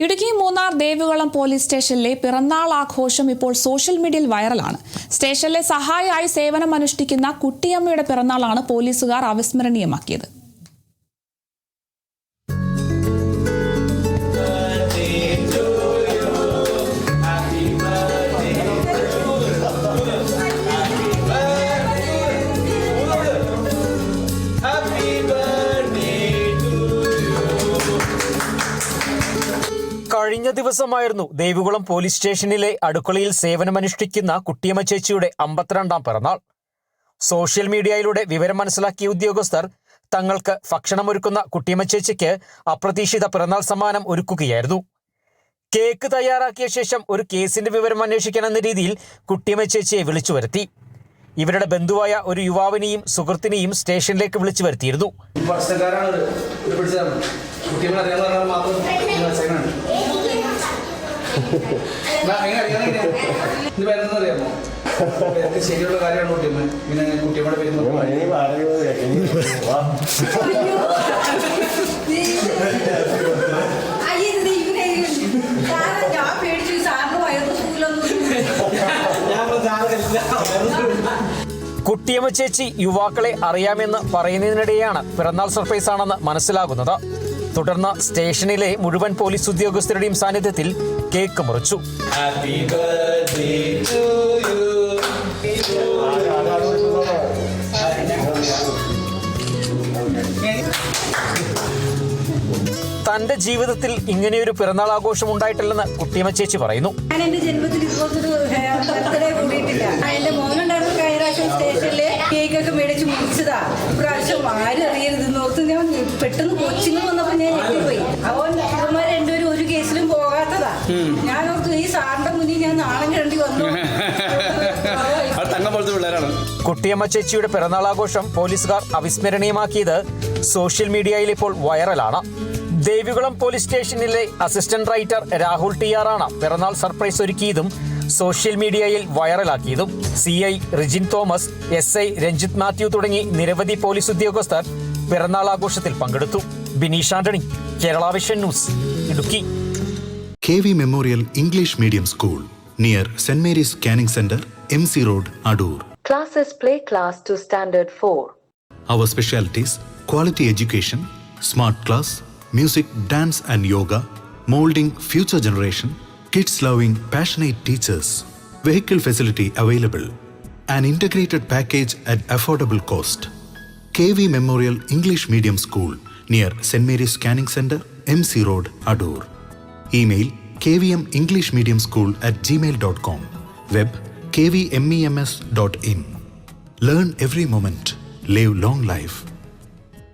Idukki Munnar Devikulam police സ്റ്റേഷനിലെ പിറന്നാൾ ആഘോഷം ഇപ്പോൾ സോഷ്യൽ മീഡിയയിൽ വൈറലാണ്. സ്റ്റേഷനിലെ സഹായിയായി സേവനമനുഷ്ഠിക്കുന്ന കുട്ടിയമ്മയുടെ പിറന്നാളാണ് പോലീസുകാർ അവിസ്മരണീയമാക്കിയത്. കഴിഞ്ഞ ദിവസമായിരുന്നു ദേവികുളം പോലീസ് സ്റ്റേഷനിലെ അടുക്കളയിൽ സേവനമനുഷ്ഠിക്കുന്ന കുട്ടിയമ്മ ചേച്ചിയുടെ 52ാം പിറന്നാൾ. സോഷ്യൽ മീഡിയയിലൂടെ വിവരം മനസ്സിലാക്കിയ ഉദ്യോഗസ്ഥർ തങ്ങൾക്ക് ഭക്ഷണമൊരുക്കുന്ന കുട്ടിയമ്മ ചേച്ചിക്ക് അപ്രതീക്ഷിത പിറന്നാൾ സമ്മാനം ഒരുക്കുകയായിരുന്നു. കേക്ക് തയ്യാറാക്കിയ ശേഷം ഒരു കേസിന്റെ വിവരം അന്വേഷിക്കാനെന്ന രീതിയിൽ കുട്ടിയമ്മ ചേച്ചിയെ വിളിച്ചു വരുത്തി. ഇവരുടെ ബന്ധുവായ ഒരു യുവാവിനെയും സുഹൃത്തിനെയും സ്റ്റേഷനിലേക്ക് വിളിച്ചു വരുത്തിയിരുന്നു. ശരിയുള്ള കാര്യമാണ് പിന്നെ കുട്ടിയമ്മയുടെ പേര് കുട്ടിയമ്മ ചേച്ചി യുവാക്കളെ അറിയാമെന്ന് പറയുന്നതിനിടെയാണ് പിറന്നാൾ സർപ്രൈസ് ആണെന്ന് മനസ്സിലാകുന്നത്. തുടർന്ന് സ്റ്റേഷനിലെ മുഴുവൻ പോലീസ് ഉദ്യോഗസ്ഥരുടെയും സാന്നിധ്യത്തിൽ കേക്ക് മുറിച്ചു. തന്റെ ജീവിതത്തിൽ ഇങ്ങനെയൊരു പിറന്നാൾ ആഘോഷം ഉണ്ടായിട്ടില്ലെന്ന് കുട്ടിയമ്മ ചേച്ചി പറയുന്നു. ഞാൻ എന്റെ ജന്മത്തിൽ ഇതുപോലൊരു ബർത്ത്ഡേ കൂടിയിട്ടില്ല. എന്റെ മോനുണ്ടായിരുന്ന കഴിഞ്ഞ സ്റ്റേഷനില് കേക്കൊക്കെ മേടിച്ച് മുറിച്ചതാ. ഇപ്രാവശ്യം ആരും അറിയരുതെന്ന് ഓർത്ത് ഞാൻ പെട്ടെന്ന് കൊച്ചിന് വന്നപ്പോ ഞാൻ ഞെട്ടിപ്പോയി. അവൻ ഇവന്മാർ രണ്ടുപേരും ഒരു കേസിലും പോകാത്തതാ. ഞാൻ ഓർത്തു ഈ സാറിന്റെ മുന്നിൽ ഞാൻ നാണം കിടണ്ടി വന്നു. കുട്ടിയമ്മ ചേച്ചിയുടെ പിറന്നാൾ ആഘോഷം പോലീസുകാർ അവിസ്മരണീയമാക്കിയത് സോഷ്യൽ മീഡിയയിൽ ഇപ്പോൾ വൈറലാണ്. ദേവികുളം പോലീസ് സ്റ്റേഷനിലെ അസിസ്റ്റന്റ് റൈറ്റർ രാഹുൽ TR ആണ് പിറന്നാൾ സർപ്രൈസ് ഒരുക്കിയതും സോഷ്യൽ മീഡിയയിൽ വൈറലാക്കിയതും. CI Rijin Thomas, SI Ranjith Mathew തുടങ്ങി നിരവധി പോലീസ് ഉദ്യോഗസ്ഥർ പിറന്നാൾ ആഘോഷത്തിൽ പങ്കെടുത്തു. Bineesh Antony, Kerala vision news, Idukki. KV Memorial English Medium School near St. Mary's Canning Center, MC Road, Adur. Classes play class to standard 4. Our specialties: quality education, smart class, music, dance and yoga, molding future generation, kids loving passionate teachers, vehicle facility available, an integrated package at affordable cost. KV Memorial English Medium School near St. Mary's Canning Center, MC Road, Adur. Email kvmenglishmediumschool@gmail.com. Web kvmems.in. Learn every moment. Live long life.